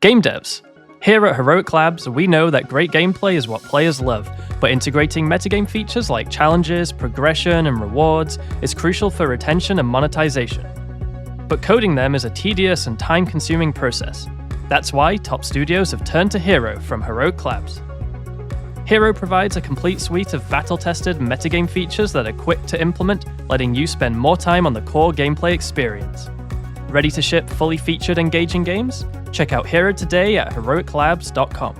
Game devs. Here at Heroic Labs, we know that great gameplay is what players love, but integrating metagame features like challenges, progression, and rewards is crucial for retention and monetization. But coding them is a tedious and time-consuming process. That's why top studios have turned to Hero from Heroic Labs. Hero provides a complete suite of battle-tested metagame features that are quick to implement, letting you spend more time on the core gameplay experience. Ready to ship fully featured, engaging games? Check out Hero today at heroiclabs.com.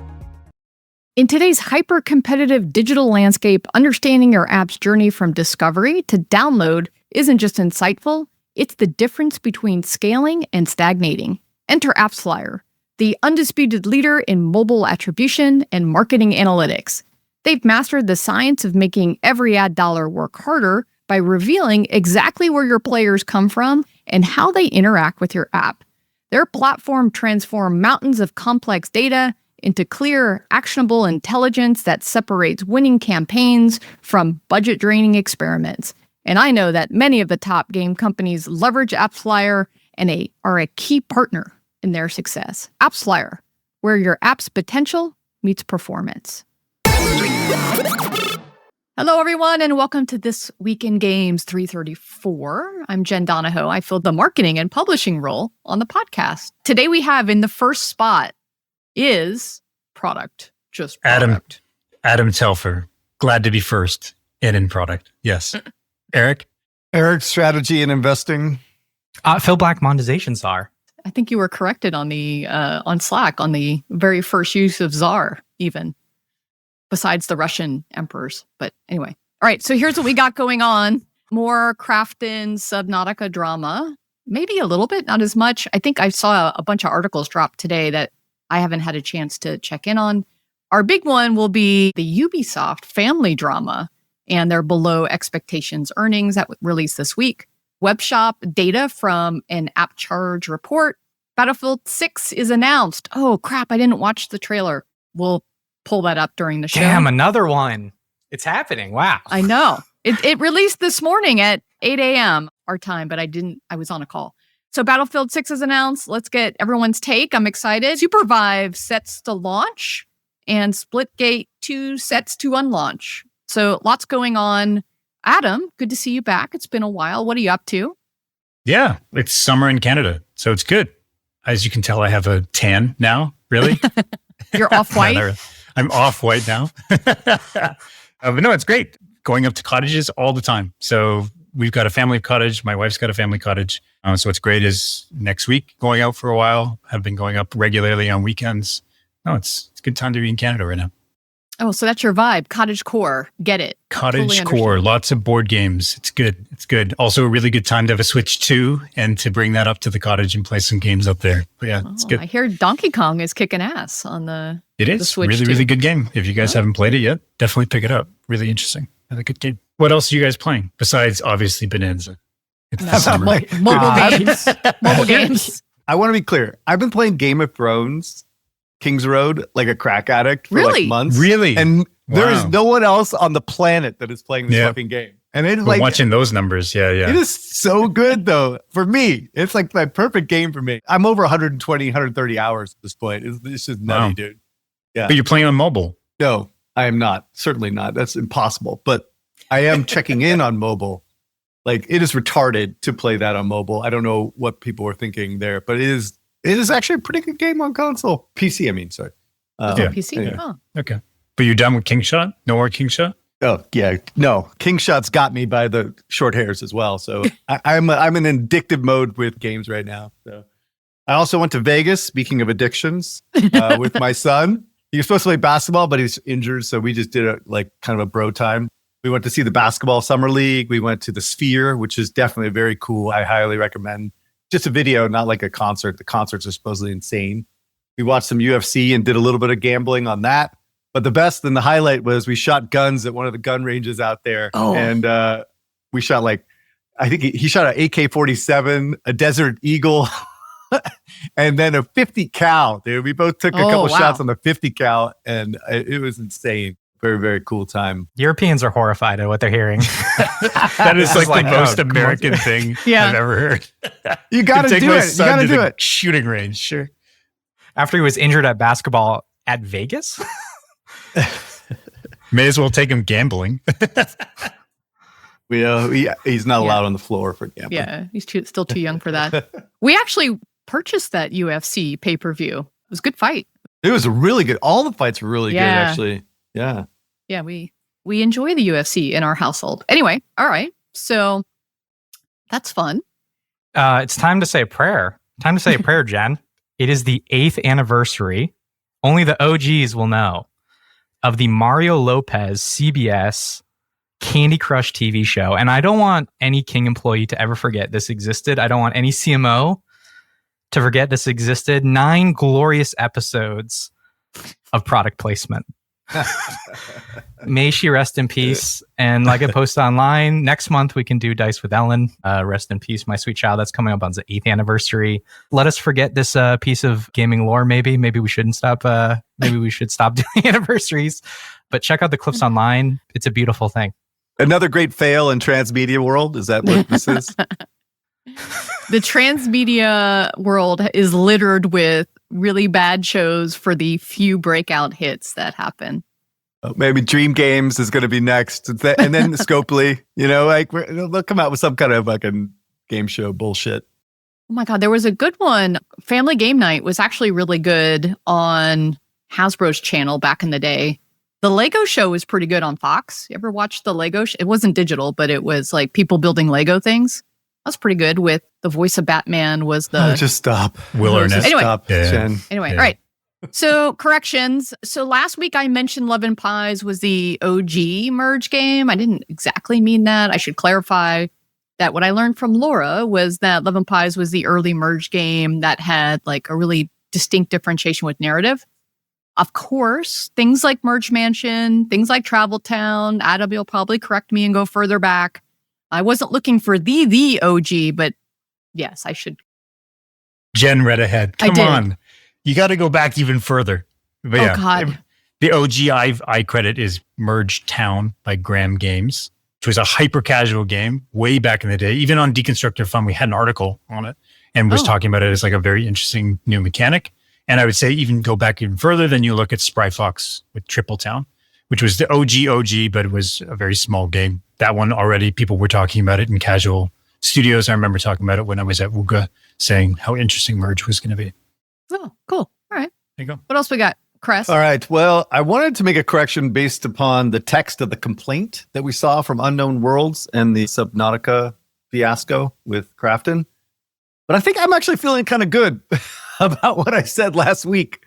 In today's hyper-competitive digital landscape, understanding your app's journey from discovery to download isn't just insightful, it's the difference between scaling and stagnating. Enter AppsFlyer, the undisputed leader in mobile attribution and marketing analytics. They've mastered the science of making every ad dollar work harder by revealing exactly where your players come from and how they interact with your app. Their platform transforms mountains of complex data into clear, actionable intelligence that separates winning campaigns from budget-draining experiments. And I know that many of the top game companies leverage AppsFlyer and are a key partner in their success. AppsFlyer, where your app's potential meets performance. Hello, everyone, and welcome to This Week in Games 334. I'm Jen Donahoe. I filled the marketing and publishing role on the podcast. Today we have in the first spot is product, just product. Adam Telfer. Glad to be first and in product. Yes. Eric? Eric, strategy and investing. Phil Black, monetization czar. I think you were corrected on the on Slack on the very first use of czar, even. Besides the Russian emperors. But anyway. All right, so here's what we got going on. More Crafton Subnautica drama. Maybe a little bit, not as much. I think I saw a bunch of articles drop today that I haven't had a chance to check in on. Our big one will be the Ubisoft family drama and their below expectations earnings that released this week. Webshop data from an app charge report. Battlefield 6 is announced. Oh, crap, I didn't watch the trailer. We'll pull that up during the show. Damn, another one. It's happening. Wow. I know. It released this morning at 8 a.m. our time, but I was on a call. So Battlefield 6 is announced. Let's get everyone's take. I'm excited. Supervi sets to launch and Splitgate 2 sets to unlaunch. So lots going on. Adam, good to see you back. It's been a while. What are you up to? Yeah, it's summer in Canada, so it's good. As you can tell, I have a tan now, really. You're off-white? I'm off-white now. But no, it's great. Going up to cottages all the time. So we've got a family cottage. My wife's got a family cottage. So what's great is next week, going out for a while. I've been going up regularly on weekends. No, it's a good time to be in Canada right now. Oh, so that's your vibe. Cottage core. Get it. Cottage core. Lots of board games. It's good. It's good. Also a really good time to have a Switch 2 and to bring that up to the cottage and play some games up there. But yeah, it's good. I hear Donkey Kong is kicking ass on the It is. The Switch really, 2. really good game. If you guys haven't played it yet, definitely pick it up. Really interesting. Another good game. What else are you guys playing besides obviously Bonanza? It's the summer. Mobile games. Mobile games. I want to be clear. I've been playing Game of Thrones, King's Road, like a crack addict for like months. Really? And there is no one else on the planet that is playing this fucking game. And it's like watching those numbers. Yeah. It is so good though. For me, it's like the perfect game for me. I'm over 120, 130 hours at this point. It's just nutty, dude. Yeah. But you're playing on mobile. No, I am not. Certainly not. That's impossible. But I am checking in on mobile. Like it is retarded to play that on mobile. I don't know what people were thinking there, but it is actually a pretty good game on console. PC, I mean, sorry. PC? Anyway. Oh. Okay. But you're done with King Shot? No more King Shot? Oh, yeah. No, King Shot's got me by the short hairs as well. So I'm in addictive mode with games right now. So I also went to Vegas, speaking of addictions, with my son. He was supposed to play basketball, but he's injured. So we just did a kind of a bro time. We went to see the basketball summer league. We went to the Sphere, which is definitely very cool. I highly recommend. Just a video, not like a concert. The concerts are supposedly insane. We watched some UFC and did a little bit of gambling on that. But the best and the highlight was we shot guns at one of the gun ranges out there. Oh. And we shot I think he shot an AK-47, a Desert Eagle, and then a 50 cal. Dude, we both took a couple shots on the 50 cal, and it was insane. Very, very cool time. Europeans are horrified at what they're hearing. That is like the most American thing I've ever heard. You got to do it. You got to do it. Shooting range, sure. After he was injured at basketball at Vegas? May as well take him gambling. He's not allowed on the floor for gambling. Yeah, he's still too young for that. We actually purchased that UFC pay-per-view. It was a good fight. It was really good. All the fights were really good, actually. Yeah. Yeah, we enjoy the UFC in our household. Anyway, all right. So that's fun. It's time to say a prayer. Time to say a prayer, Jen. It is the 8th anniversary. Only the OGs will know of the Mario Lopez CBS Candy Crush TV show. And I don't want any King employee to ever forget this existed. I don't want any CMO to forget this existed. 9 glorious episodes of product placement. May she rest in peace. And like I posted online, next month we can do Dice with Ellen. Rest in peace, my sweet child. That's coming up on the 8th anniversary. Let us forget this piece of gaming lore. Maybe we shouldn't stop. Maybe we should stop doing anniversaries. But check out the clips online. It's a beautiful thing. Another great fail in transmedia world. Is that what this is? The transmedia world is littered with really bad shows for the few breakout hits that happen. Maybe Dream Games is going to be next. And then Scopely, they'll come out with some kind of fucking game show bullshit. Oh my God, there was a good one. Family Game Night was actually really good on Hasbro's channel back in the day. The Lego show was pretty good on Fox. You ever watched the Lego show? It wasn't digital, but it was like people building Lego things. That was pretty good. With the voice of Batman was the... just stop. Will Arnett. Anyway, stop, Jen. Anyway, all right. So corrections. So last week I mentioned Love and Pies was the OG merge game. I didn't exactly mean that. I should clarify that what I learned from Laura was that Love and Pies was the early merge game that had like a really distinct differentiation with narrative. Of course, things like Merge Mansion, things like Travel Town, Adam will probably correct me and go further back. I wasn't looking for the OG, but yes, I should. Jen read ahead. Come on. You got to go back even further. But God. The OG I credit is Merge Town by Graham Games, which was a hyper-casual game way back in the day. Even on Deconstructor Fun, we had an article on it and was talking about it as like a very interesting new mechanic. And I would say even go back even further, then you look at Spry Fox with Triple Town, which was the OG, but it was a very small game. That one already, people were talking about it in casual studios. I remember talking about it when I was at WUGA, saying how interesting Merge was going to be. Oh, cool. All right. There you go. What else we got? Kress? All right. Well, I wanted to make a correction based upon the text of the complaint that we saw from Unknown Worlds and the Subnautica fiasco with Crafton. But I think I'm actually feeling kind of good about what I said last week.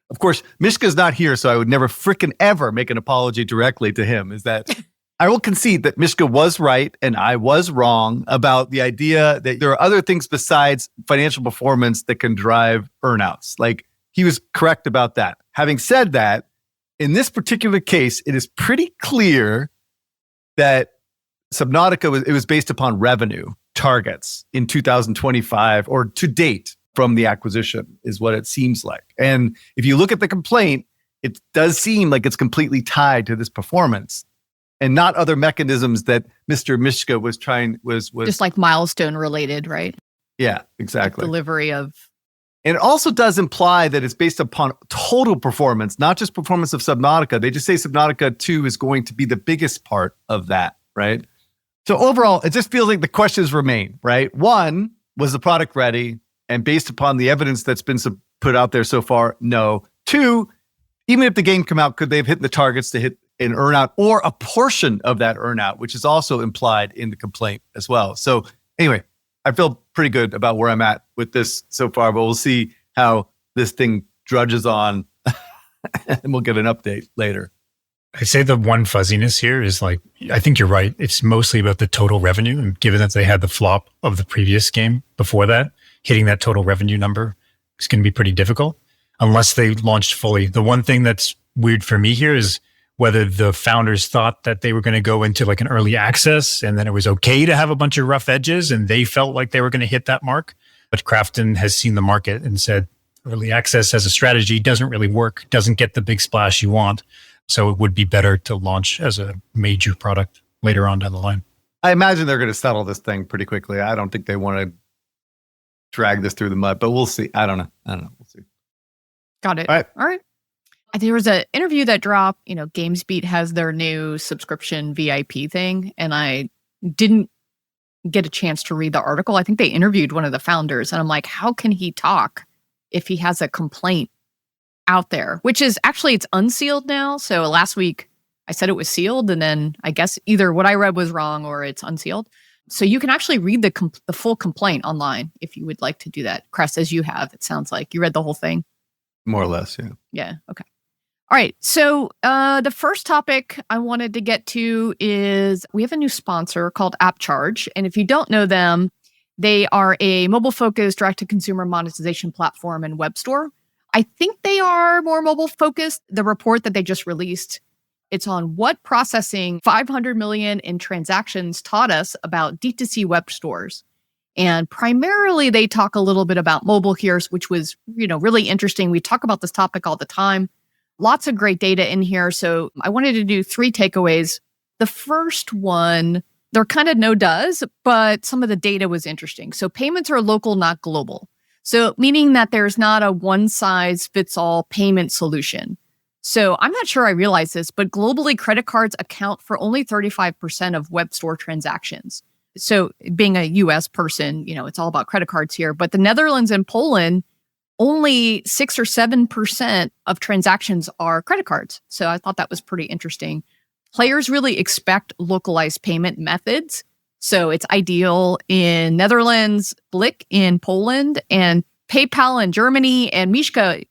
Of course, Miska's not here, so I would never frickin' ever make an apology directly to him. Is that I will concede that Miska was right and I was wrong about the idea that there are other things besides financial performance that can drive earnouts. Like, he was correct about that. Having said that, in this particular case, it is pretty clear that Subnautica was based upon revenue targets in 2025 or to date from the acquisition is what it seems like. And if you look at the complaint, it does seem like it's completely tied to this performance and not other mechanisms that Mr. Miska was trying was just like milestone related, right? Yeah, exactly. Like delivery of. And it also does imply that it's based upon total performance, not just performance of Subnautica. They just say Subnautica 2 is going to be the biggest part of that, right? So overall, it just feels like the questions remain, right? One, was the product ready? And based upon the evidence that's been put out there so far, no. Two, even if the game come out, could they have hit the targets to hit an earnout or a portion of that earnout, which is also implied in the complaint as well. So anyway, I feel pretty good about where I'm at with this so far, but we'll see how this thing drudges on and we'll get an update later. I'd say the one fuzziness here is like, I think you're right. It's mostly about the total revenue. And given that they had the flop of the previous game before that, hitting that total revenue number is going to be pretty difficult unless they launched fully. The one thing that's weird for me here is whether the founders thought that they were going to go into like an early access and then it was okay to have a bunch of rough edges and they felt like they were going to hit that mark. But Crafton has seen the market and said early access as a strategy doesn't really work, doesn't get the big splash you want. So it would be better to launch as a major product later on down the line. I imagine they're going to settle this thing pretty quickly. I don't think they want to drag this through the mud, but we'll see. I don't know. We'll see. Got it. All All right. There was an interview that dropped. GamesBeat has their new subscription VIP thing, and I didn't get a chance to read the article. I think they interviewed one of the founders, and I'm like, how can he talk if he has a complaint out there? Which is actually, it's unsealed now. So last week I said it was sealed, and then I guess either what I read was wrong or it's unsealed. So you can actually read the full complaint online if you would like to do that. Kress, as you have, it sounds like you read the whole thing. More or less, yeah. Yeah. Okay. All right. So the first topic I wanted to get to is we have a new sponsor called AppCharge. And if you don't know them, they are a mobile-focused direct-to-consumer monetization platform and web store. I think they are more mobile-focused. The report that they just released, it's on what processing 500 million in transactions taught us about D2C web stores. And primarily, they talk a little bit about mobile here, which was, really interesting. We talk about this topic all the time. Lots of great data in here. So I wanted to do 3 takeaways. The first one, they're kind of no-does, but some of the data was interesting. So payments are local, not global. So meaning that there's not a one-size-fits-all payment solution. So I'm not sure I realized this, but globally, credit cards account for only 35% of web store transactions. So being a US person, it's all about credit cards here. But the Netherlands and Poland, only 6 or 7% of transactions are credit cards. So I thought that was pretty interesting. Players really expect localized payment methods. So it's ideal in Netherlands, Blik in Poland, and PayPal in Germany. And Miska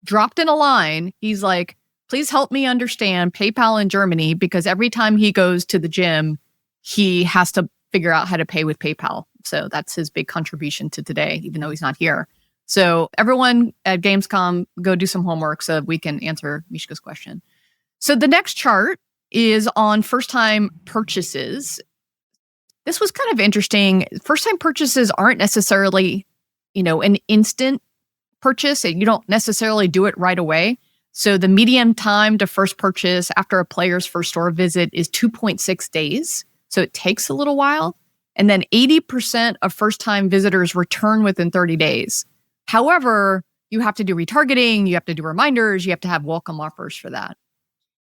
dropped in a line. He's like, please help me understand PayPal in Germany, because every time he goes to the gym, he has to figure out how to pay with PayPal. So that's his big contribution to today, even though he's not here. So everyone at Gamescom, go do some homework so we can answer Mishka's question. So the next chart is on first-time purchases. This was kind of interesting. First-time purchases aren't necessarily, an instant purchase. You don't necessarily do it right away. So the median time to first purchase after a player's first store visit is 2.6 days. So it takes a little while. And then 80% of first-time visitors return within 30 days. However, you have to do retargeting, you have to do reminders, you have to have welcome offers for that.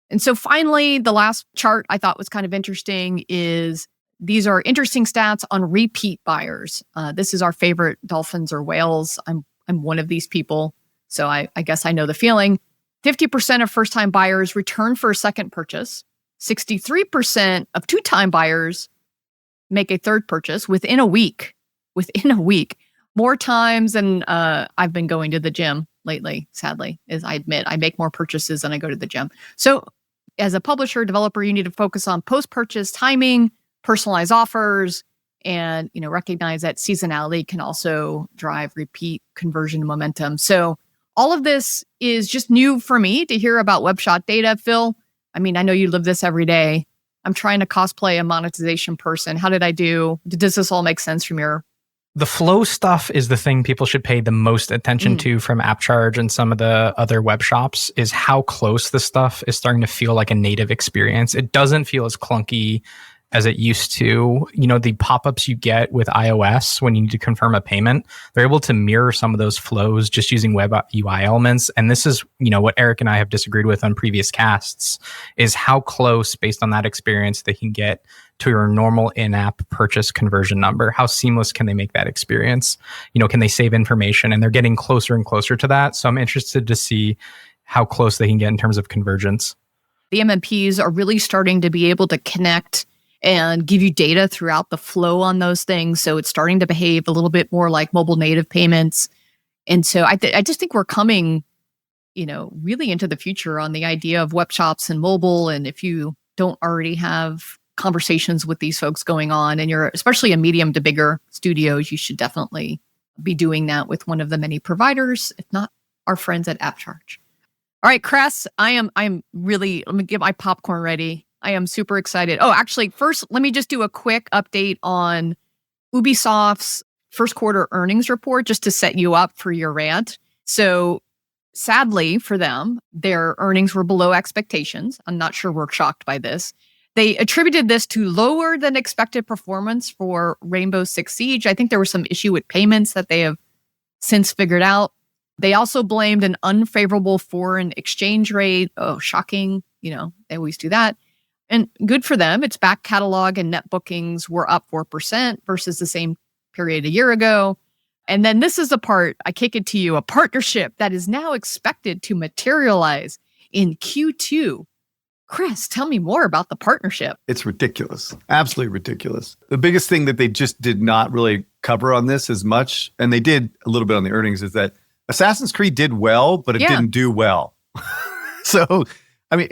And so finally, the last chart I thought was kind of interesting is these are interesting stats on repeat buyers. This is our favorite dolphins or whales. I'm one of these people, so I guess I know the feeling. 50% of first-time buyers return for a second purchase. 63% of two-time buyers make a third purchase within a week. More times than I've been going to the gym lately, sadly, as I admit. I make more purchases than I go to the gym. So as a publisher, developer, you need to focus on post-purchase timing, personalized offers, and recognize that seasonality can also drive repeat conversion momentum. So all of this is just new for me to hear about WebShot data. Phil, I know you live this every day. I'm trying to cosplay a monetization person. How did I do? Does this all make sense from your... The flow stuff is the thing people should pay the most attention to from AppCharge and some of the other web shops, is how close the stuff is starting to feel like a native experience. It doesn't feel as clunky as it used to. The pop-ups you get with iOS when you need to confirm a payment, they're able to mirror some of those flows just using web UI elements. And this is, what Eric and I have disagreed with on previous casts, is how close, based on that experience, they can get to your normal in-app purchase conversion number. How seamless can they make that experience? Can they save information? And they're getting closer and closer to that. So I'm interested to see how close they can get in terms of convergence. The MMPs are really starting to be able to connect and give you data throughout the flow on those things. So it's starting to behave a little bit more like mobile native payments. And so I just think we're coming, really into the future on the idea of web shops and mobile. And if you don't already have conversations with these folks going on, and you're especially a medium to bigger studios, you should definitely be doing that with one of the many providers, if not our friends at AppCharge. All right, Kress, I'm really, let me get my popcorn ready. I am super excited. Oh, actually, first, let me just do a quick update on Ubisoft's first quarter earnings report, just to set you up for your rant. So sadly for them, their earnings were below expectations. I'm not sure we're shocked by this. They attributed this to lower than expected performance for Rainbow Six Siege. I think there was some issue with payments that they have since figured out. They also blamed an unfavorable foreign exchange rate. Oh, shocking. They always do that. And good for them. Its back catalog and net bookings were up 4% versus the same period a year ago. And then this is the part, I kick it to you, a partnership that is now expected to materialize in Q2. Kress, tell me more about the partnership. It's ridiculous. Absolutely ridiculous. The biggest thing that they just did not really cover on this as much, and they did a little bit on the earnings, is that Assassin's Creed did well, but it didn't do well. So, I mean,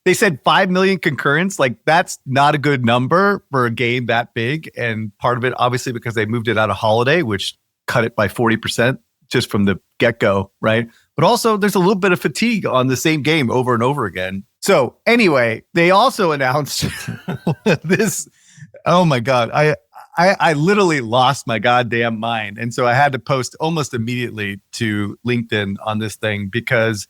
they said 5 million concurrents. Like, that's not a good number for a game that big. And part of it, obviously, because they moved it out of holiday, which cut it by 40% just from the get-go, right? But also, there's a little bit of fatigue on the same game over and over again. So anyway, they also announced this. Oh my God. I literally lost my goddamn mind. And so I had to post almost immediately to LinkedIn on this thing, because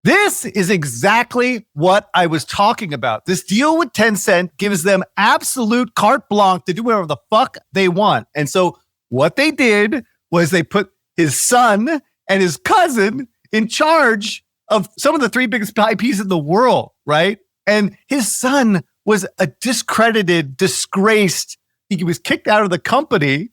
this is exactly what I was talking about. This deal with Tencent gives them absolute carte blanche to do whatever the fuck they want. And so what they did was they put his son and his cousin in charge of some of the 3 biggest IPs in the world, right? And his son was a discredited, disgraced, he was kicked out of the company,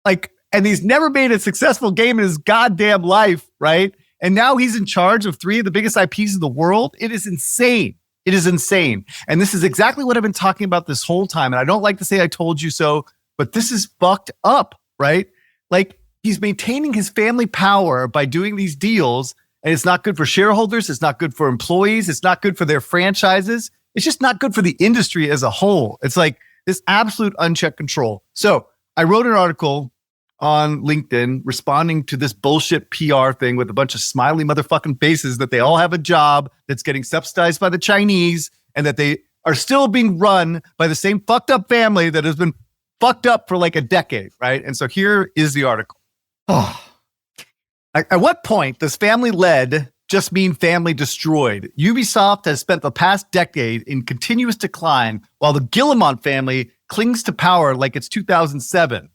and he's never made a successful game in his goddamn life, right? And now he's in charge of 3 of the biggest IPs in the world. It is insane. It is insane. And this is exactly what I've been talking about this whole time. And I don't like to say I told you so, but this is fucked up, right? Like, he's maintaining his family power by doing these deals. And it's not good for shareholders. It's not good for employees. It's not good for their franchises. It's just not good for the industry as a whole. It's like this absolute unchecked control. So I wrote an article on LinkedIn responding to this bullshit PR thing with a bunch of smiley motherfucking faces that they all have a job that's getting subsidized by the Chinese and that they are still being run by the same fucked up family that has been fucked up for like a decade, right? And so here is the article. Oh. At what point does family led just mean family destroyed? Ubisoft has spent the past decade in continuous decline while the Guillemot family clings to power like it's 2007.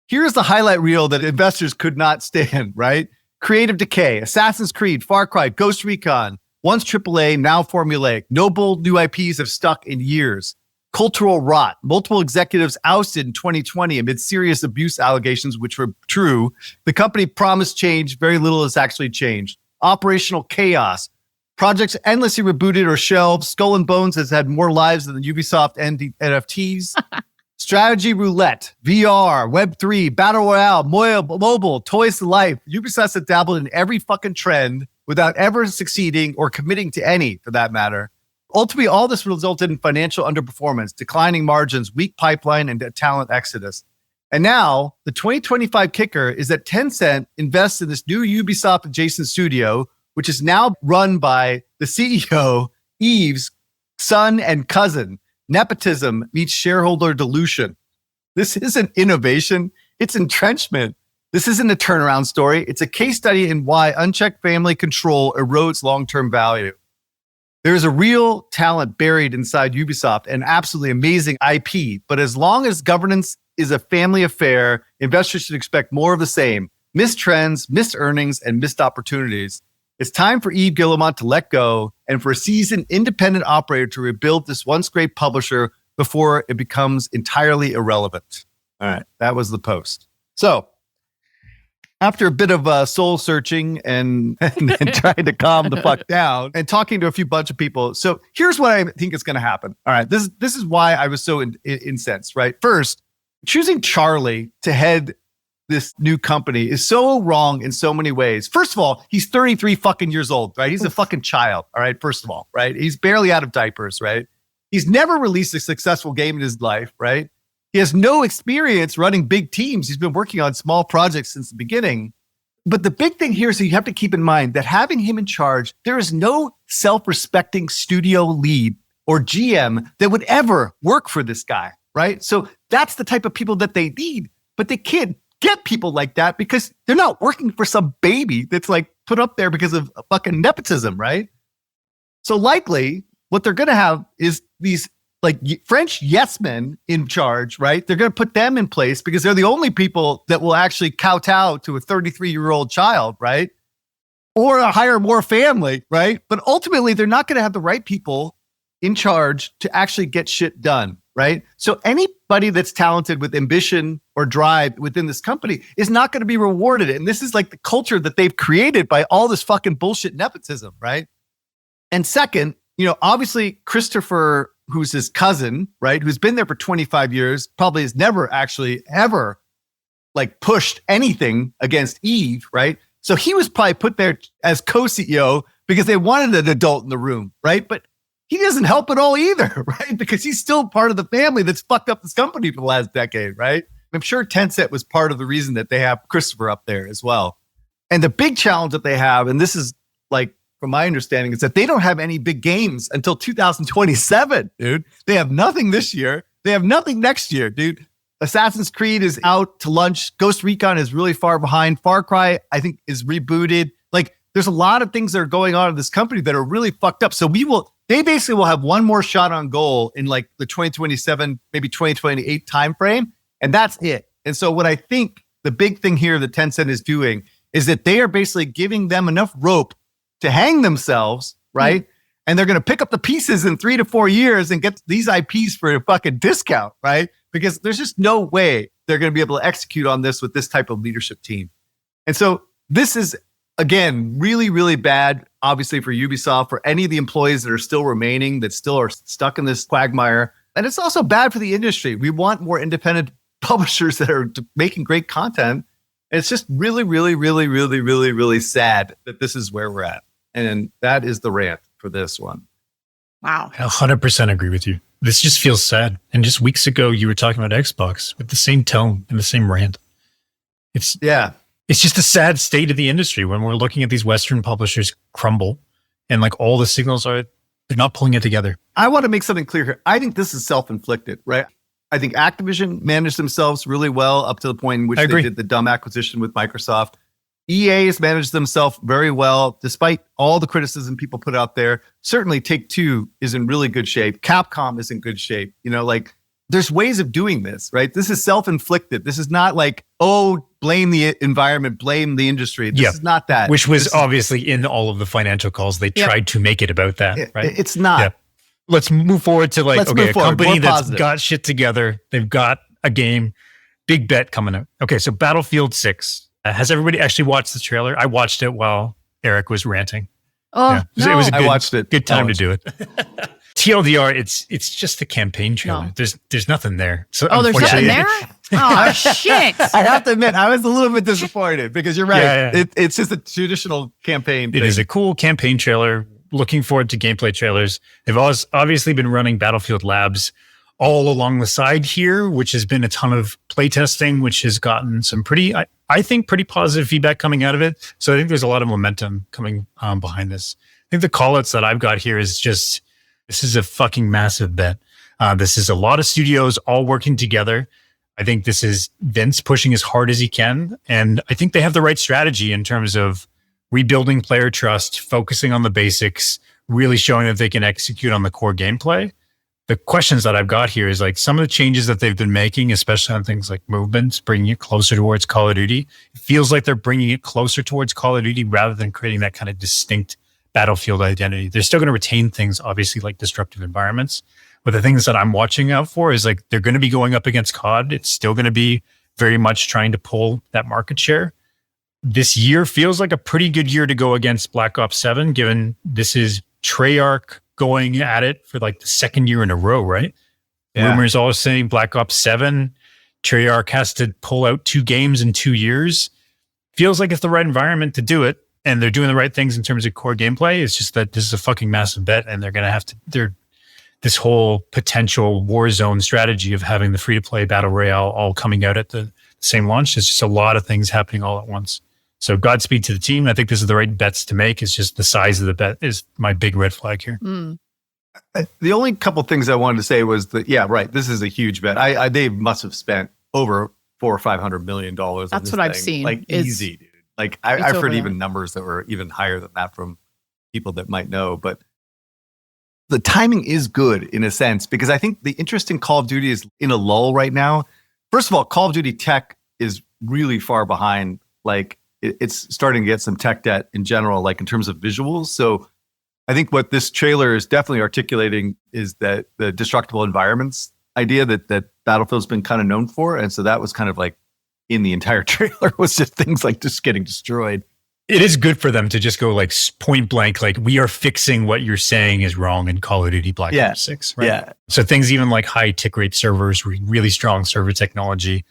Here's the highlight reel that investors could not stand, right? Creative decay, Assassin's Creed, Far Cry, Ghost Recon, once AAA, now formulaic. No bold new IPs have stuck in years. Cultural rot. Multiple executives ousted in 2020 amid serious abuse allegations, which were true. The company promised change. Very little has actually changed. Operational chaos. Projects endlessly rebooted or shelved. Skull and Bones has had more lives than the Ubisoft NFTs. Strategy roulette, VR, Web3, Battle Royale, mobile, toys to life. Ubisoft has dabbled in every fucking trend without ever succeeding or committing to any, for that matter. Ultimately, all this resulted in financial underperformance, declining margins, weak pipeline, and talent exodus. And now, the 2025 kicker is that Tencent invests in this new Ubisoft adjacent studio, which is now run by the CEO, Yves' son and cousin. Nepotism meets shareholder dilution. This isn't innovation, it's entrenchment. This isn't a turnaround story. It's a case study in why unchecked family control erodes long-term value. There is a real talent buried inside Ubisoft and absolutely amazing IP. But as long as governance is a family affair, investors should expect more of the same. Missed trends, missed earnings, and missed opportunities. It's time for Yves Guillemot to let go and for a seasoned independent operator to rebuild this once great publisher before it becomes entirely irrelevant. All right, that was the post. So after a bit of soul searching and trying to calm the fuck down and talking to a bunch of people. So here's what I think is going to happen. All right. This is why I was so incensed, right? First, choosing Charlie to head this new company is so wrong in so many ways. First of all, he's 33 fucking years old, right? He's a fucking child. All right. First of all, right? He's barely out of diapers, right? He's never released a successful game in his life, right? He has no experience running big teams. He's been working on small projects since the beginning. But the big thing here is that you have to keep in mind that having him in charge, there is no self-respecting studio lead or GM that would ever work for this guy, right? So that's the type of people that they need. But they can't get people like that because they're not working for some baby that's like put up there because of fucking nepotism, right? So likely what they're going to have is these like French yes men in charge, right? They're going to put them in place because they're the only people that will actually kowtow to a 33-year-old child, right? or hire more family, right? But ultimately, they're not going to have the right people in charge to actually get shit done, right? So anybody that's talented with ambition or drive within this company is not going to be rewarded. And this is like the culture that they've created by all this fucking bullshit nepotism, right? And second, obviously Christopher, who's his cousin, right, who's been there for 25 years, probably has never actually ever like pushed anything against Eve, right? So he was probably put there as co-CEO because they wanted an adult in the room, right? But he doesn't help at all either, right? Because he's still part of the family that's fucked up this company for the last decade, right? I'm sure Tencent was part of the reason that they have Christopher up there as well. And the big challenge that they have, and this is like, from my understanding, is that they don't have any big games until 2027, dude. They have nothing this year. They have nothing next year, dude. Assassin's Creed is out to lunch. Ghost Recon is really far behind. Far Cry, I think, is rebooted. Like, there's a lot of things that are going on in this company that are really fucked up. So they basically will have one more shot on goal in like the 2027, maybe 2028 timeframe. And that's it. And so what I think the big thing here that Tencent is doing is that they are basically giving them enough rope to hang themselves, right? Mm-hmm. And they're going to pick up the pieces in 3 to 4 years and get these IPs for a fucking discount, right? Because there's just no way they're going to be able to execute on this with this type of leadership team. And so this is, again, really, really bad, obviously, for Ubisoft, for any of the employees that are still remaining, that still are stuck in this quagmire. And it's also bad for the industry. We want more independent publishers that are making great content. And it's just really, really, really, really, really, really sad that this is where we're at. And that is the rant for this one. Wow. I 100% agree with you. This just feels sad. And just weeks ago, you were talking about Xbox with the same tone and the same rant. It's just a sad state of the industry when we're looking at these Western publishers crumble and like all the signals they're not pulling it together. I want to make something clear here. I think this is self-inflicted, right? I think Activision managed themselves really well up to the point in which they did the dumb acquisition with Microsoft. EA has managed themselves very well, despite all the criticism people put out there. Certainly Take-Two is in really good shape. Capcom is in good shape. There's ways of doing this, right? This is self-inflicted. This is not like, blame the environment, blame the industry. This is not that. Which was obviously in all of the financial calls. They tried to make it about that, right? It's not. Yeah. Let's move forward to a company that's positive. Got shit together. They've got a game, big bet coming out. Okay, so Battlefield 6. Has everybody actually watched the trailer? I watched it while Eric was ranting. Oh, yeah. It was a I watched it. Good time to do it. TLDR, it's just a campaign trailer. No. There's nothing there. So there's nothing there? Oh, shit. I have to admit, I was a little bit disappointed because you're right. Yeah. It's just a traditional campaign thing. It is a cool campaign trailer. Looking forward to gameplay trailers. They've obviously been running Battlefield Labs all along the side here, which has been a ton of playtesting, which has gotten some pretty positive feedback coming out of it. So I think there's a lot of momentum coming behind this. I think the call-outs that I've got here is just, this is a fucking massive bet. This is a lot of studios all working together. I think this is Vince pushing as hard as he can. And I think they have the right strategy in terms of rebuilding player trust, focusing on the basics, really showing that they can execute on the core gameplay. The questions that I've got here is like some of the changes that they've been making, especially on things like movements, bringing it closer towards Call of Duty. It feels like they're bringing it closer towards Call of Duty rather than creating that kind of distinct Battlefield identity. They're still going to retain things, obviously, like destructive environments. But the things that I'm watching out for is like they're going to be going up against COD. It's still going to be very much trying to pull that market share. This year feels like a pretty good year to go against Black Ops 7, given this is Treyarch going at it for like the second year in a row, right? Yeah. Rumors all saying Black Ops 7, Treyarch has to pull out 2 games in 2 years. Feels like it's the right environment to do it. And they're doing the right things in terms of core gameplay. It's just that this is a fucking massive bet and they're going to have to, this whole potential war zone strategy of having the free-to-play battle royale all coming out at the same launch. There's just a lot of things happening all at once. So Godspeed to the team. I think this is the right bets to make. It's just the size of the bet is my big red flag here. Mm. The only couple things I wanted to say was that, this is a huge bet. They must have spent over $400 or $500 million. That's what I've seen. Like easy, dude. Like I've heard even numbers that were even higher than that from people that might know. But the timing is good in a sense because I think the interest in Call of Duty is in a lull right now. First of all, Call of Duty tech is really far behind. Like it's starting to get some tech debt in general, like in terms of visuals. So I think what this trailer is definitely articulating is that the destructible environments idea that Battlefield's been kind of known for. And so that was kind of like in the entire trailer was just things like just getting destroyed. It is good for them to just go like point blank, like we are fixing what you're saying is wrong in Call of Duty Black Ops 6, right? Yeah. So things even like high tick rate servers, really strong server technology,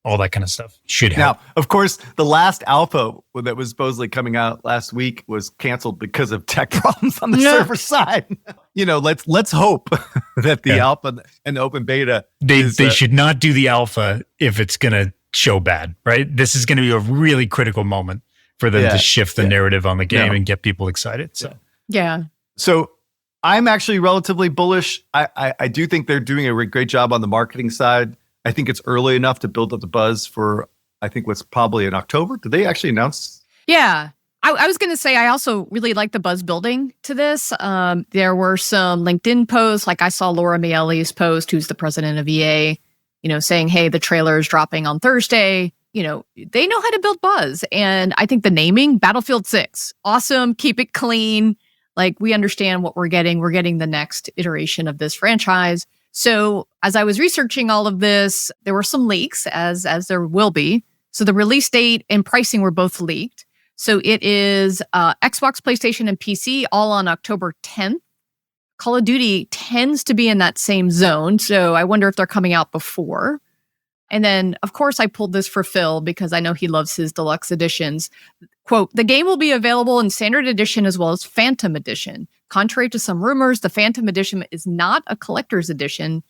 all that kind of stuff should help. Now, of course, the last alpha that was supposedly coming out last week was canceled because of tech problems on the server side. Let's hope that the alpha and the open beta they should not do the alpha if it's going to show bad, right? This is going to be a really critical moment for them to shift the narrative on the game and get people excited. So So I'm actually relatively bullish. I do think they're doing a great job on the marketing side. I think it's early enough to build up the buzz for, I think, what's probably in October. Did they actually announce? Yeah. I was going to say, I also really like the buzz building to this. There were some LinkedIn posts, like I saw Laura Miele's post, who's the president of EA, saying, hey, the trailer is dropping on Thursday. They know how to build buzz. And I think the naming, Battlefield 6, awesome, keep it clean. Like, we understand what we're getting. We're getting the next iteration of this franchise. So as I was researching all of this, there were some leaks, as there will be. So the release date and pricing were both leaked. So it is Xbox, PlayStation, and PC all on October 10th. Call of Duty tends to be in that same zone. So I wonder if they're coming out before. And then, of course, I pulled this for Phil because I know he loves his deluxe editions. Quote, the game will be available in standard edition as well as Phantom edition. Contrary to some rumors, the Phantom edition is not a collector's edition.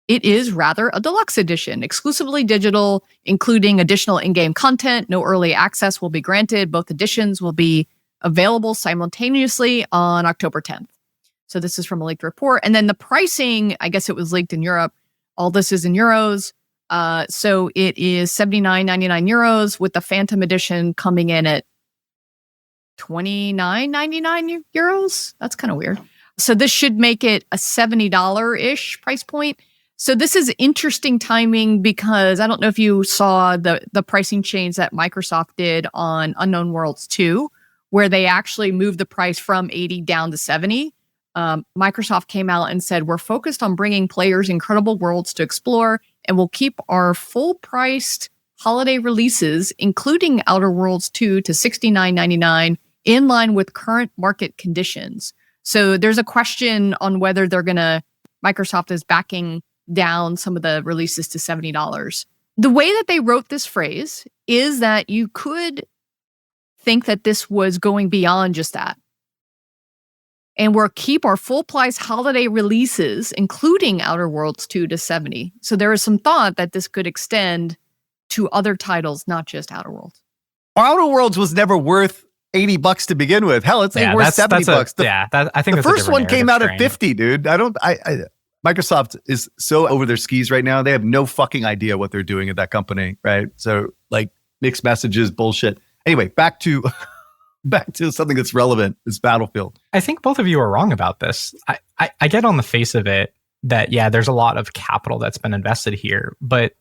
It is rather a deluxe edition, exclusively digital, including additional in-game content. No early access will be granted. Both editions will be available simultaneously on October 10th. So this is from a leaked report. And then the pricing, I guess it was leaked in Europe. All this is in euros. So it is 79.99 euros with the Phantom edition coming in at 29.99 euros. That's kind of weird. So this should make it a $70-ish price point. So this is interesting timing because I don't know if you saw the pricing change that Microsoft did on Unknown Worlds 2, where they actually moved the price from 80 down to 70. Microsoft came out and said, we're focused on bringing players incredible worlds to explore, and we'll keep our full-priced holiday releases, including Outer Worlds 2, to $69.99 in line with current market conditions. So there's a question on whether Microsoft is backing down some of the releases to $70. The way that they wrote this phrase is that you could think that this was going beyond just that. And we'll keep our full price holiday releases, including Outer Worlds 2, to 70. So there is some thought that this could extend to other titles, not just Outer Worlds. Outer Worlds was never worth $80 to begin with. Hell, it's worth $70. I think the first one came out at 50, dude. Microsoft is so over their skis right now. They have no fucking idea what they're doing at that company, right? So like mixed messages, bullshit. Anyway, back to something that's relevant is Battlefield. I think both of you are wrong about this. I get on the face of it that, there's a lot of capital that's been invested here, but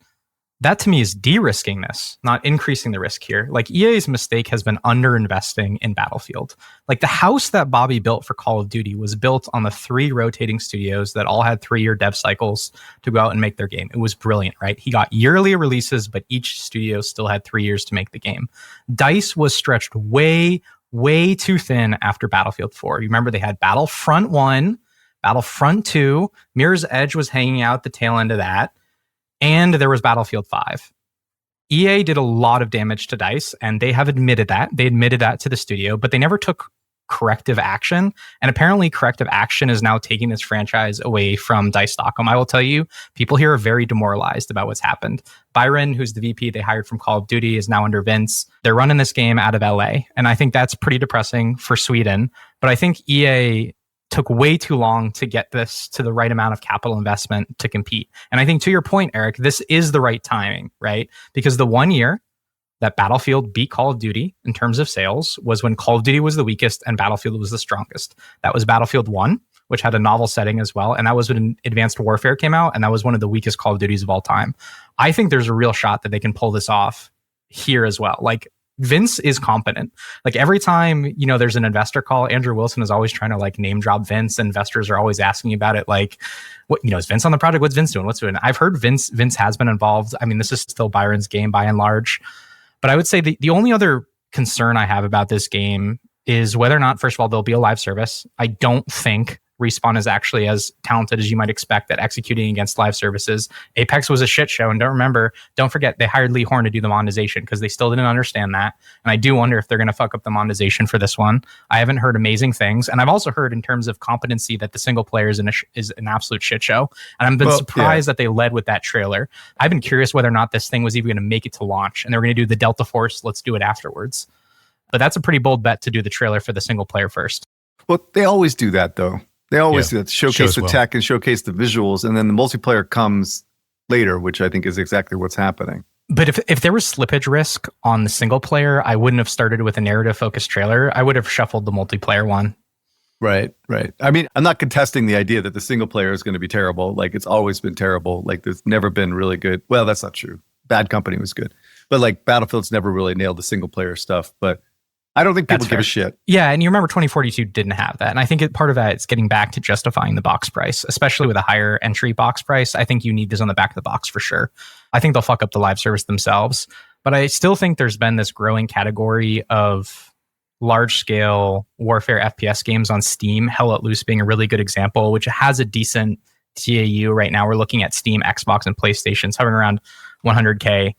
that to me is de-risking this, not increasing the risk here. Like EA's mistake has been under-investing in Battlefield. Like the house that Bobby built for Call of Duty was built on the 3 rotating studios that all had 3-year dev cycles to go out and make their game. It was brilliant, right? He got yearly releases, but each studio still had 3 years to make the game. DICE was stretched way, way too thin after Battlefield 4. You remember they had Battlefront 1, Battlefront 2, Mirror's Edge was hanging out the tail end of that. And there was Battlefield 5. EA did a lot of damage to DICE, and they have admitted that. They admitted that to the studio, but they never took corrective action. And apparently corrective action is now taking this franchise away from DICE Stockholm. I will tell you, people here are very demoralized about what's happened. Byron, who's the VP they hired from Call of Duty, is now under Vince. They're running this game out of LA. And I think that's pretty depressing for Sweden. But I think EA took way too long to get this to the right amount of capital investment to compete. And I think to your point, Eric, this is the right timing, right? Because the 1 year that Battlefield beat Call of Duty in terms of sales was when Call of Duty was the weakest and Battlefield was the strongest. That was Battlefield 1, which had a novel setting as well. And that was when Advanced Warfare came out. And that was one of the weakest Call of Duties of all time. I think there's a real shot that they can pull this off here as well. Like Vince is competent. Like every time, there's an investor call, Andrew Wilson is always trying to like name drop Vince. Investors are always asking about it. Like, what, is Vince on the project? What's Vince doing? What's doing? I've heard Vince has been involved. I mean, this is still Byron's game by and large. But I would say the only other concern I have about this game is whether or not, first of all, there'll be a live service. I don't think Respawn is actually as talented as you might expect at executing against live services. Apex was a shit show, and don't forget, they hired Lee Horn to do the monetization because they still didn't understand that. And I do wonder if they're going to fuck up the monetization for this one. I haven't heard amazing things, and I've also heard in terms of competency that the single player is an absolute shit show. And I've been surprised that they led with that trailer. I've been curious whether or not this thing was even going to make it to launch, and they're going to do the Delta Force. Let's do it afterwards. But that's a pretty bold bet to do the trailer for the single player first. Well, they always do that though. They always do that, showcase the tech and showcase the visuals, and then the multiplayer comes later, which I think is exactly what's happening. But if there was slippage risk on the single player, I wouldn't have started with a narrative-focused trailer. I would have shuffled the multiplayer one. Right. I mean, I'm not contesting the idea that the single player is going to be terrible. Like, it's always been terrible. Like, there's never been really good. Well, that's not true. Bad Company was good. But, like, Battlefield's never really nailed the single player stuff. But I don't think people give a shit. Yeah, and you remember 2042 didn't have that. And I think part of that is getting back to justifying the box price, especially with a higher entry box price. I think you need this on the back of the box for sure. I think they'll fuck up the live service themselves. But I still think there's been this growing category of large-scale warfare FPS games on Steam, Hell Let Loose being a really good example, which has a decent TAU right now. We're looking at Steam, Xbox, and PlayStation's hovering around 100K.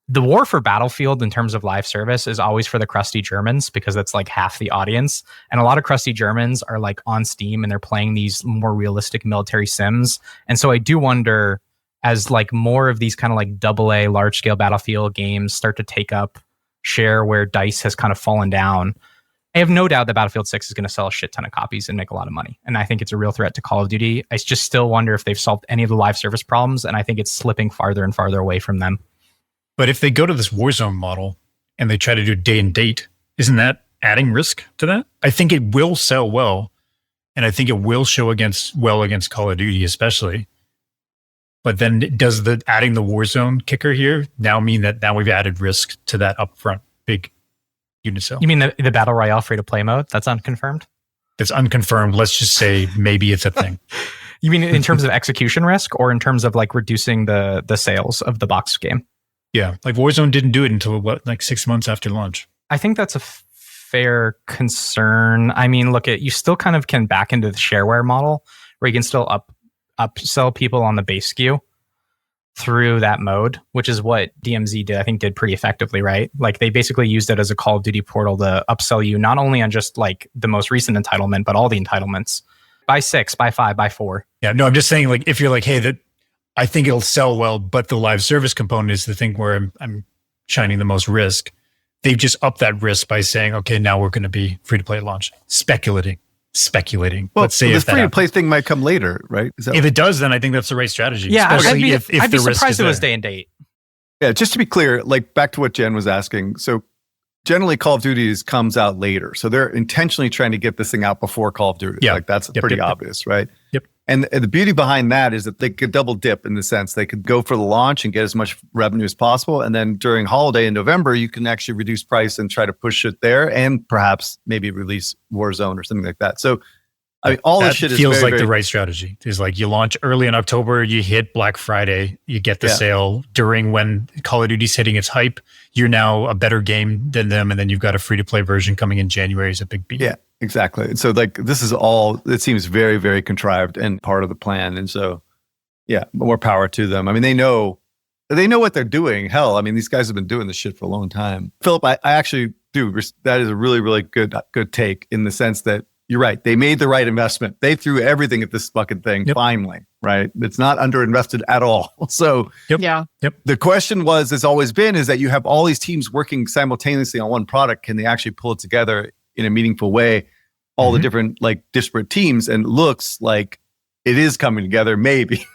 The war for Battlefield in terms of live service is always for the crusty Germans because that's like half the audience. And a lot of crusty Germans are like on Steam and they're playing these more realistic military sims. And so I do wonder, as like more of these kind of like AA large scale Battlefield games start to take up share where DICE has kind of fallen down, I have no doubt that Battlefield 6 is going to sell a shit ton of copies and make a lot of money. And I think it's a real threat to Call of Duty. I just still wonder if they've solved any of the live service problems. And I think it's slipping farther and farther away from them. But if they go to this Warzone model and they try to do day and date, isn't that adding risk to that? I think it will sell well, and I think it will show against Call of Duty especially. But then does adding the Warzone kicker here now mean that now we've added risk to that upfront big unit sale? You mean the Battle Royale free-to-play mode? That's unconfirmed? That's unconfirmed. Let's just say maybe it's a thing. You mean in terms of execution risk or in terms of like reducing the sales of the box game? Yeah, like Warzone didn't do it until like 6 months after launch. I think that's a fair concern. I mean, look, you still kind of can back into the shareware model where you can still upsell people on the base SKU through that mode, which is what DMZ did pretty effectively, right? Like they basically used it as a Call of Duty portal to upsell you not only on just like the most recent entitlement, but all the entitlements. Buy 6, buy 5, buy 4. Yeah, no, I'm just saying like if you're like, hey, I think it'll sell well, but the live service component is the thing where I'm shining the most risk. They've just upped that risk by saying, okay, now we're going to be free to play at launch. Speculating. Well, let's say this free to play thing might come later, right? If it does, then I think that's the right strategy. Yeah, especially I'd be the risk surprised is it was there. day and date. Yeah, just to be clear, like back to what Jen was asking. So generally Call of Duty comes out later. So they're intentionally trying to get this thing out before Call of Duty. Yeah. Like that's pretty obvious, right? Yep. And the beauty behind that is that they could double dip in the sense they could go for the launch and get as much revenue as possible. And then during holiday in November, you can actually reduce price and try to push it there and perhaps maybe release Warzone or something like that. So I mean, all this shit feels very, like the right strategy. Is like you launch early in October, you hit Black Friday, you get the sale during when Call of Duty's hitting its hype. You're now a better game than them, and then you've got a free to play version coming in January as a big beat. Yeah, exactly. And so like this is all, it seems very, very contrived and part of the plan. And so yeah, more power to them. I mean, they know what they're doing. Hell, I mean, these guys have been doing this shit for a long time. Philip, I actually do. That is a really, really good take in the sense that you're right. They made the right investment. They threw everything at this fucking thing. Yep. Finally, right? It's not underinvested at all. So Yeah. the question has always been, is that you have all these teams working simultaneously on one product. Can they actually pull it together in a meaningful way? All the different like disparate teams, and it looks like it is coming together. Maybe.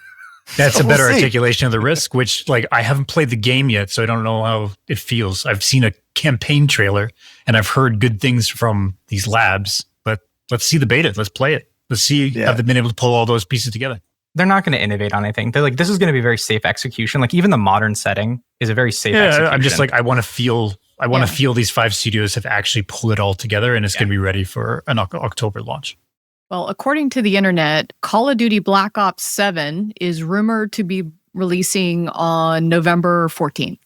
That's So a better we'll see. articulation of the risk, which like I haven't played the game yet, so I don't know how it feels. I've seen a campaign trailer and I've heard good things from these labs, but let's see the beta. Let's play it. Let's see how they've been able to pull all those pieces together. They're not going to innovate on anything. They're like, this is going to be very safe execution. Like even the modern setting is a very safe execution. I'm just like, I want to feel I want to feel these 5 studios have actually pulled it all together, and it's going to be ready for an October launch. Well, according to the internet, Call of Duty Black Ops 7 is rumored to be releasing on November 14th.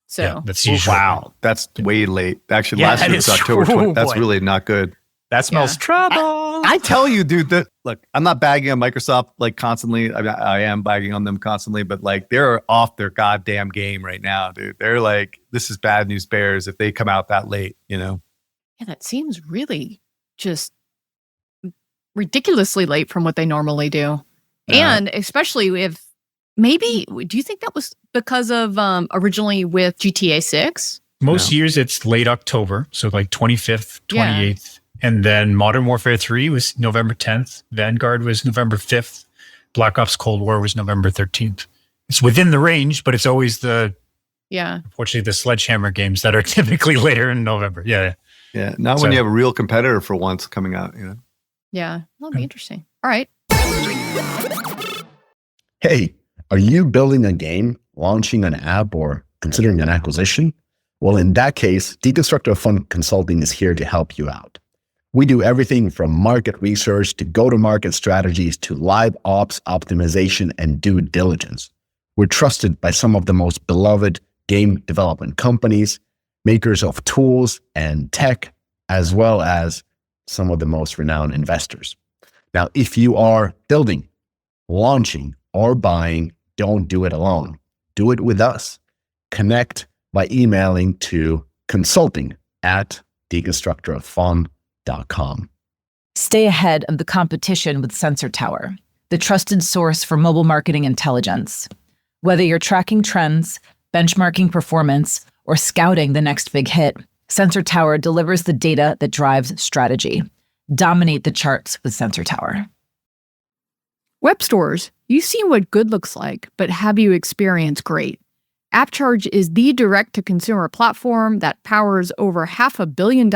So yeah, that's usually wow, that's way late. Actually, Yeah, last that year was is October 20th. That's boy. really not good. That smells trouble. I tell you, dude, that look, I'm not bagging on Microsoft like constantly. I am bagging on them constantly, but like they're off their goddamn game right now, dude. They're like, this is bad news bears if they come out that late, you know? Yeah, that seems really just ridiculously late from what they normally do. And especially if maybe, do you think that was because of originally with GTA 6? Most years it's late October, so like 25th, 28th. And then Modern Warfare 3 was November 10th. Vanguard was November 5th. Black Ops Cold War was November 13th. It's within the range, but it's always unfortunately, the Sledgehammer games that are typically later in November. Yeah. Yeah. Not when you have a real competitor for once coming out, you know? Yeah, that'll be interesting. All right. Hey, are you building a game, launching an app, or considering an acquisition? Well, in that case, Deconstructor Fund Consulting is here to help you out. We do everything from market research to go-to-market strategies to live ops optimization and due diligence. We're trusted by some of the most beloved game development companies, makers of tools and tech, as well as some of the most renowned investors. Now, if you are building, launching, or buying, don't do it alone. Do it with us. Connect by emailing to consulting@deconstructorofun.com. Stay ahead of the competition with Sensor Tower, the trusted source for mobile marketing intelligence. Whether you're tracking trends, benchmarking performance, or scouting the next big hit, Sensor Tower delivers the data that drives strategy. Dominate the charts with Sensor Tower. Web stores, you've seen what good looks like, but have you experienced great? AppCharge is the direct-to-consumer platform that powers over $500 million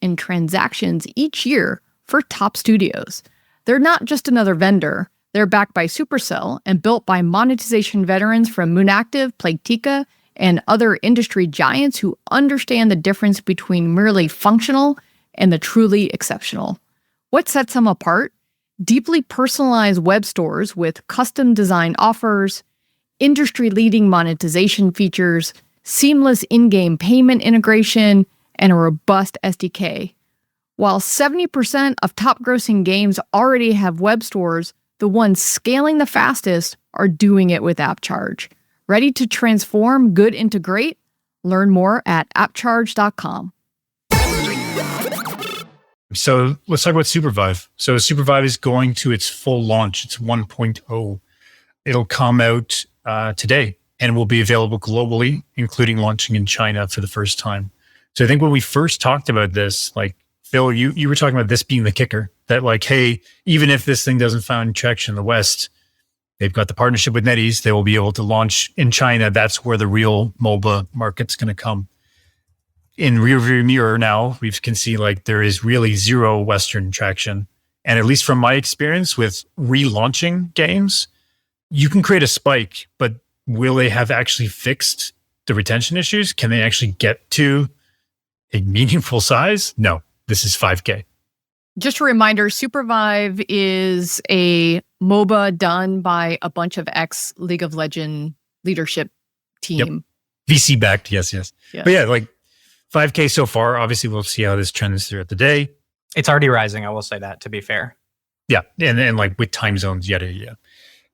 in transactions each year for top studios. They're not just another vendor. They're backed by Supercell and built by monetization veterans from Moonactive, Playtika, and other industry giants who understand the difference between merely functional and the truly exceptional. What sets them apart? Deeply personalized web stores with custom-designed offers, industry-leading monetization features, seamless in-game payment integration, and a robust SDK. While 70% of top-grossing games already have web stores, the ones scaling the fastest are doing it with AppCharge. Ready to transform good into great? Learn more at appcharge.com. So let's talk about Supervive. So Supervive is going to its full launch. It's 1.0. It'll come out today and will be available globally, including launching in China for the first time. So I think when we first talked about this, like Phil, you were talking about this being the kicker, that like, hey, even if this thing doesn't find traction in the West, they've got the partnership with NetEase. They will be able to launch in China. That's where the real MOBA market's going to come. In rearview mirror now, we can see like there is really zero Western traction. And at least from my experience with relaunching games, you can create a spike, but will they have actually fixed the retention issues? Can they actually get to a meaningful size? No, this is 5K. Just a reminder, Supervive is a MOBA done by a bunch of ex-League of Legends leadership team. Yep. VC backed, yes. But yeah, like 5K so far. Obviously, we'll see how this trends throughout the day. It's already rising, I will say that, to be fair. Yeah, and like with time zones, yeah.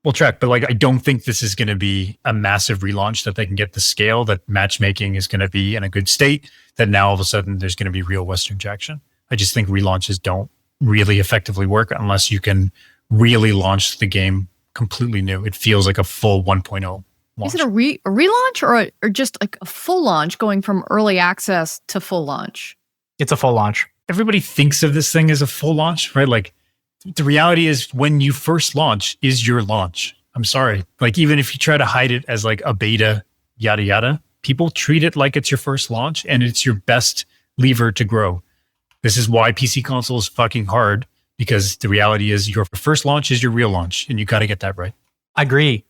We'll track, but like I don't think this is going to be a massive relaunch that they can get the scale, that matchmaking is going to be in a good state, that now all of a sudden there's going to be real Western traction. I just think relaunches don't really effectively work unless you can really launch the game completely new. It feels like a full 1.0 launch. Is it a relaunch or just like a full launch going from early access to full launch? It's a full launch. Everybody thinks of this thing as a full launch, right? Like the reality is when you first launch is your launch. I'm sorry. Like even if you try to hide it as like a beta, yada, yada, people treat it like it's your first launch and it's your best lever to grow. This is why PC console is fucking hard, because the reality is your first launch is your real launch and you got to get that right. I agree.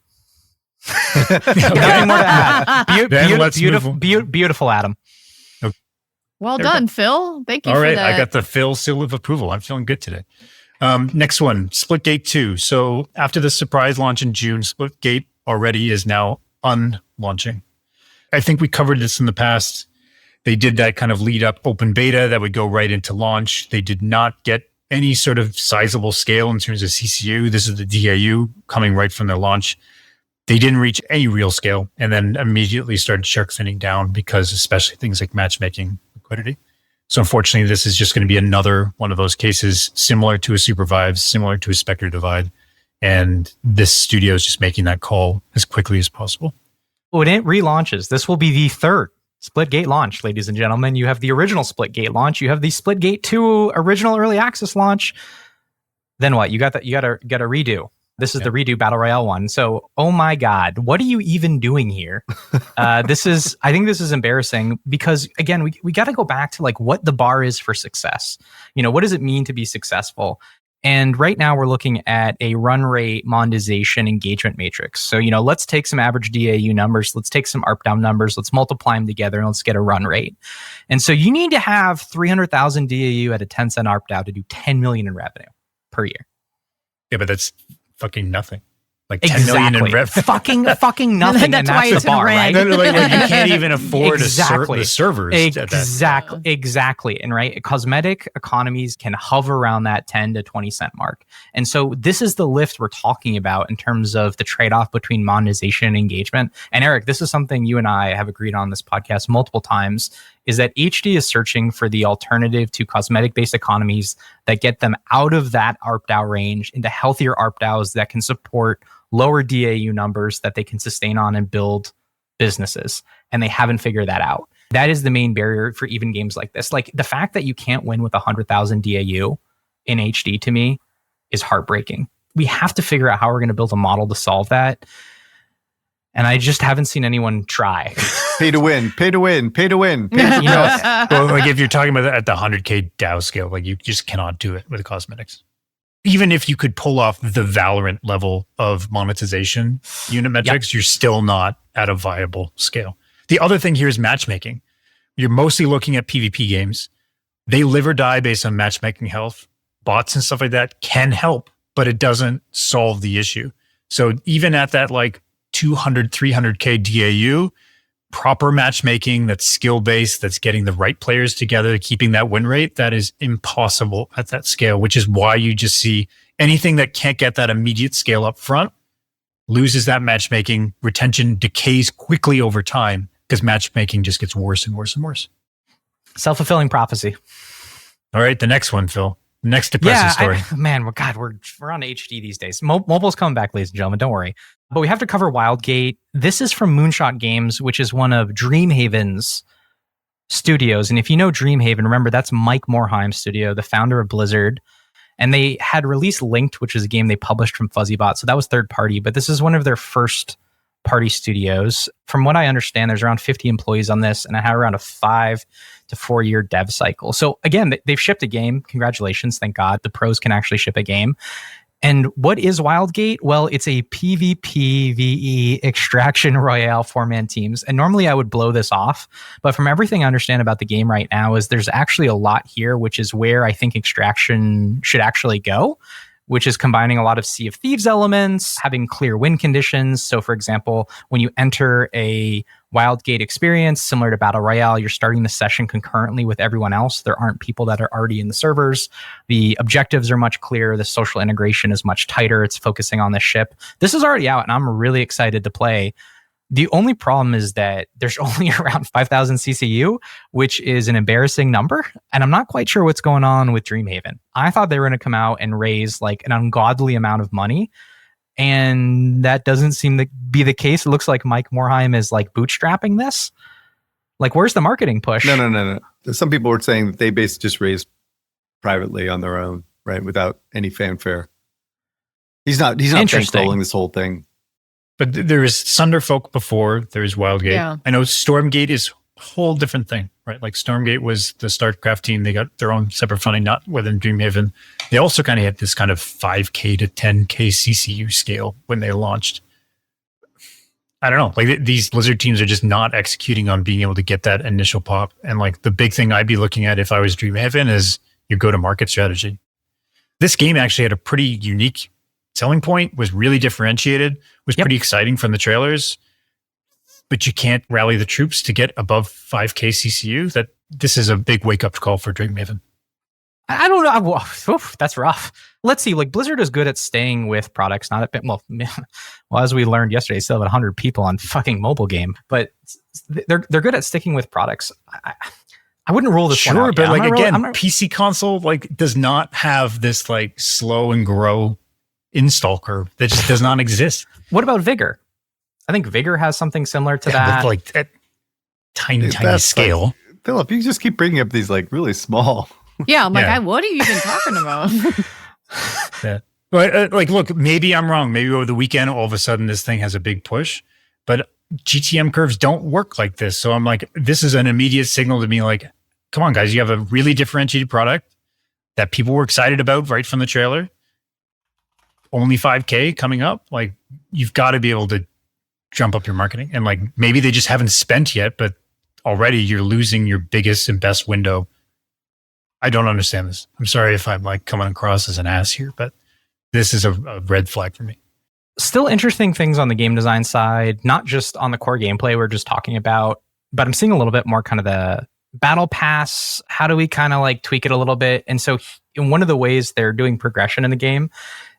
Nothing more to add. Beautiful, Adam. Well There we done, Phil. Thank you All for right, that. I got the Phil seal of approval. I'm feeling good today. Next one, Splitgate 2. So after the surprise launch in June, Splitgate already is now unlaunching. I think we covered this in the past. They did that kind of lead up open beta that would go right into launch. They did not get any sort of sizable scale in terms of CCU. This is the DAU coming right from their launch. They didn't reach any real scale and then immediately started shark finning down because especially things like matchmaking liquidity. So unfortunately, this is just going to be another one of those cases similar to a Supervive, similar to a Spectre Divide. And this studio is just making that call as quickly as possible. When it relaunches, this will be the third Splitgate launch, ladies and gentlemen. You have the original Splitgate launch. You have the Splitgate 2 original early access launch. Then what? You got a redo. This is the redo Battle Royale one. So, oh my God, what are you even doing here? I think this is embarrassing because again, we got to go back to like what the bar is for success. You know, what does it mean to be successful? And right now we're looking at a run rate monetization engagement matrix. So, you know, let's take some average DAU numbers. Let's take some ARPDAU numbers. Let's multiply them together and let's get a run rate. And so you need to have 300,000 DAU at a 10-cent ARPDAU to do 10 million in revenue per year. Yeah, but that's fucking nothing. Like 10 million in revenue. Fucking nothing. That's and why that's it's the bar, in red. right? Like you can't even afford the servers. Exactly. And right, cosmetic economies can hover around that 10 to 20 cent mark. And so this is the lift we're talking about in terms of the trade-off between monetization and engagement. And Eric, this is something you and I have agreed on this podcast multiple times, is that HD is searching for the alternative to cosmetic-based economies that get them out of that ARPDAU range into healthier ARPDAUs that can support lower DAU numbers that they can sustain on and build businesses. And they haven't figured that out. That is the main barrier for even games like this. Like the fact that you can't win with 100,000 DAU in HD to me is heartbreaking. We have to figure out how we're going to build a model to solve that. And I just haven't seen anyone try. Pay to win. You know, Well, like if you're talking about at the 100K DAO scale, like you just cannot do it with cosmetics. Even if you could pull off the Valorant level of monetization unit metrics, you're still not at a viable scale. The other thing here is matchmaking. You're mostly looking at PvP games. They live or die based on matchmaking health. Bots and stuff like that can help, but it doesn't solve the issue. So even at that like 200, 300K DAU, proper matchmaking that's skill-based, that's getting the right players together, keeping that win rate, that is impossible at that scale, which is why you just see anything that can't get that immediate scale up front loses that matchmaking. Retention decays quickly over time because matchmaking just gets worse and worse and worse. Self-fulfilling prophecy. All right, the next one, Phil. Next depressing story. We're on HD these days. Mobile's coming back, ladies and gentlemen. Don't worry. But we have to cover Wildgate. This is from Moonshot Games, which is one of Dreamhaven's studios. And if you know Dreamhaven, remember that's Mike Morhaim's studio, the founder of Blizzard. And they had released Linked, which is a game they published from FuzzyBot. So that was third party, but this is one of their first party studios. From what I understand, there's around 50 employees on this, and I had around a 5 to 4 year dev cycle. So again, they've shipped a game. Congratulations. Thank God the pros can actually ship a game. And what is Wildgate? Well, it's a PvP VE extraction royale 4-man teams. And normally I would blow this off, but from everything I understand about the game right now is there's actually a lot here, which is where I think extraction should actually go, which is combining a lot of Sea of Thieves elements, having clear win conditions. So for example, when you enter a Wildgate experience, similar to Battle Royale, you're starting the session concurrently with everyone else. There aren't people that are already in the servers. The objectives are much clearer. The social integration is much tighter. It's focusing on the ship. This is already out, and I'm really excited to play. The only problem is that there's only around 5,000 CCU, which is an embarrassing number. And I'm not quite sure what's going on with Dreamhaven. I thought they were going to come out and raise like an ungodly amount of money. And that doesn't seem to be the case. It looks like Mike Morhaim is like bootstrapping this. Like, where's the marketing push? No. Some people were saying that they basically just raised privately on their own, right? Without any fanfare. He's not bankrolling this whole thing. But there is Thunderfolk before, there is Wildgate. Yeah. I know Stormgate is a whole different thing, right? Like Stormgate was the StarCraft team. They got their own separate funding, not within Dreamhaven. They also kind of had this kind of 5K to 10K CCU scale when they launched. I don't know, like these Blizzard teams are just not executing on being able to get that initial pop. And like the big thing I'd be looking at if I was Dreamhaven is your go-to-market strategy. This game actually had a pretty unique selling point, was really differentiated, was pretty exciting from the trailers, but you can't rally the troops to get above 5K CCU. This is a big wake-up call for Dreamhaven. I don't know. Oof, that's rough. Let's see. Like Blizzard is good at staying with products, not at well, as we learned yesterday, they still have 100 people on fucking mobile game, but they're good at sticking with products. I wouldn't rule this one out. But like again, PC console like does not have this like slow and grow install curve that just does not exist. What about Vigor? I think Vigor has something similar to that. But like at tiny scale. Like, Philip, you just keep bringing up these like really small. Yeah, I'm like, what are you even talking about? Yeah. But like, look, maybe I'm wrong. Maybe over the weekend, all of a sudden, this thing has a big push. But GTM curves don't work like this. So I'm like, this is an immediate signal to me. Like, come on, guys, you have a really differentiated product that people were excited about right from the trailer. Only 5K coming up. Like, you've got to be able to jump up your marketing. And like, maybe they just haven't spent yet, but already you're losing your biggest and best window. I don't understand this. I'm sorry if I'm like coming across as an ass here, but this is a red flag for me. Still interesting things on the game design side, not just on the core gameplay we're just talking about, but I'm seeing a little bit more kind of the battle pass. How do we kind of like tweak it a little bit? And so in one of the ways they're doing progression in the game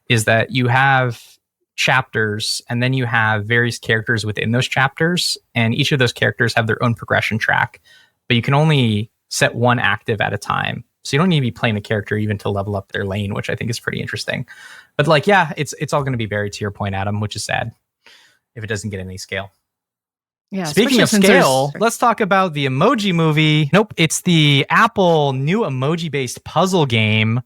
is that you have chapters and then you have various characters within those chapters, and each of those characters have their own progression track, but you can only set one active at a time. So you don't need to be playing the character even to level up their lane, which I think is pretty interesting. But like, yeah, it's all going to be buried, to your point, Adam, which is sad if it doesn't get any scale. Yeah. Speaking of scale, let's talk about the Emoji Movie. Nope, it's the Apple new emoji-based puzzle game.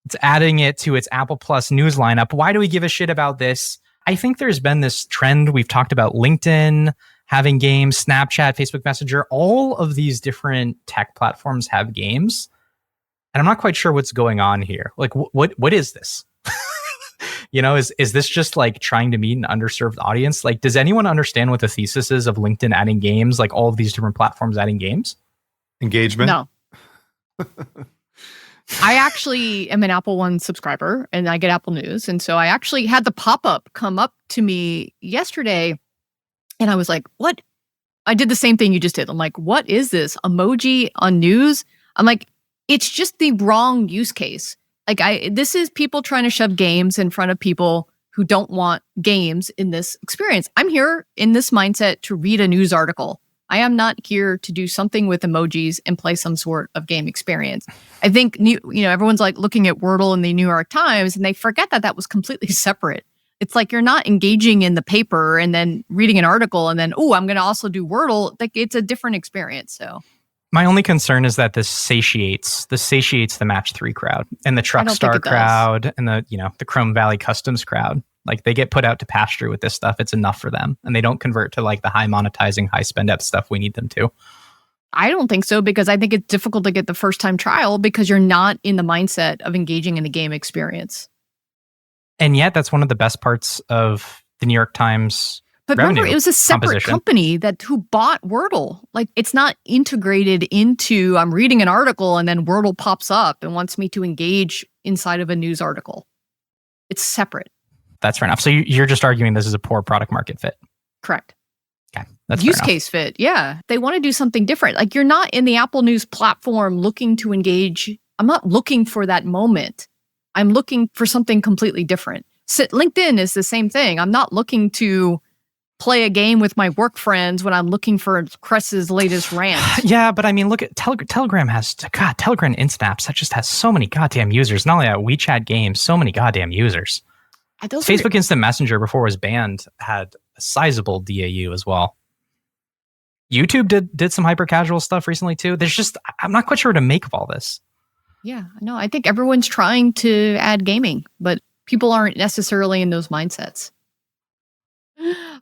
It's adding it to its Apple Plus news lineup. Why do we give a shit about this? I think there's been this trend. We've talked about LinkedIn having games, Snapchat, Facebook Messenger, all of these different tech platforms have games. And I'm not quite sure what's going on here. Like, what is this? You know, is this just like trying to meet an underserved audience? Like, does anyone understand what the thesis is of LinkedIn adding games, like all of these different platforms adding games? Engagement? No. I actually am an Apple One subscriber and I get Apple News. And so I actually had the pop-up come up to me yesterday. And I was like, what? I did the same thing you just did. I'm like, what is this? Emoji on news? I'm like, it's just the wrong use case. Like, this is people trying to shove games in front of people who don't want games in this experience. I'm here in this mindset to read a news article. I am not here to do something with emojis and play some sort of game experience. I think, everyone's like looking at Wordle in the New York Times and they forget that that was completely separate. It's like you're not engaging in the paper and then reading an article and then, I'm going to also do Wordle. Like, it's a different experience. So my only concern is that this satiates the Match 3 crowd and the Truckstar crowd and the Chrome Valley Customs crowd. Like, they get put out to pasture with this stuff. It's enough for them. And they don't convert to like the high monetizing, high spend up stuff we need them to. I don't think so, because I think it's difficult to get the first time trial because you're not in the mindset of engaging in the game experience. And yet that's one of the best parts of the New York Times. But remember, it was a separate company who bought Wordle. Like, it's not integrated into, I'm reading an article and then Wordle pops up and wants me to engage inside of a news article. It's separate. That's fair enough. So you're just arguing this is a poor product market fit. Correct. Okay. That's use case fit. Yeah. They want to do something different. Like, you're not in the Apple News platform looking to engage. I'm not looking for that moment. I'm looking for something completely different. LinkedIn is the same thing. I'm not looking to play a game with my work friends when I'm looking for Kress's latest rant. Yeah, but I mean, look at Telegram has, Telegram Instant Apps that just has so many goddamn users. Not only that, WeChat games, so many goddamn users. Facebook Instant Messenger, before it was banned, had a sizable DAU as well. YouTube did some hyper-casual stuff recently too. I'm not quite sure what to make of all this. Yeah, no, I think everyone's trying to add gaming, but people aren't necessarily in those mindsets.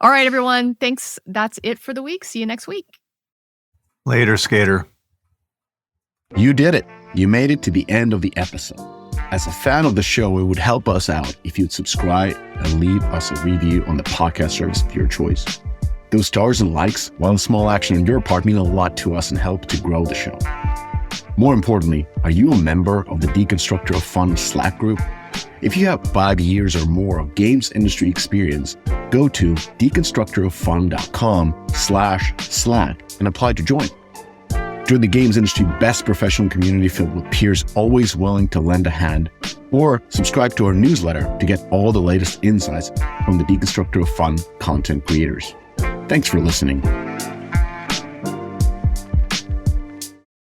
All right, everyone. Thanks. That's it for the week. See you next week. Later, skater. You did it. You made it to the end of the episode. As a fan of the show, it would help us out if you'd subscribe and leave us a review on the podcast service of your choice. Those stars and likes, while a small action on your part, mean a lot to us and help to grow the show. More importantly, are you a member of the Deconstructor of Fun Slack group? If you have 5 years or more of games industry experience, go to deconstructoroffun.com/Slack and apply to join. Join the games industry best professional community filled with peers always willing to lend a hand, or subscribe to our newsletter to get all the latest insights from the Deconstructor of Fun content creators. Thanks for listening.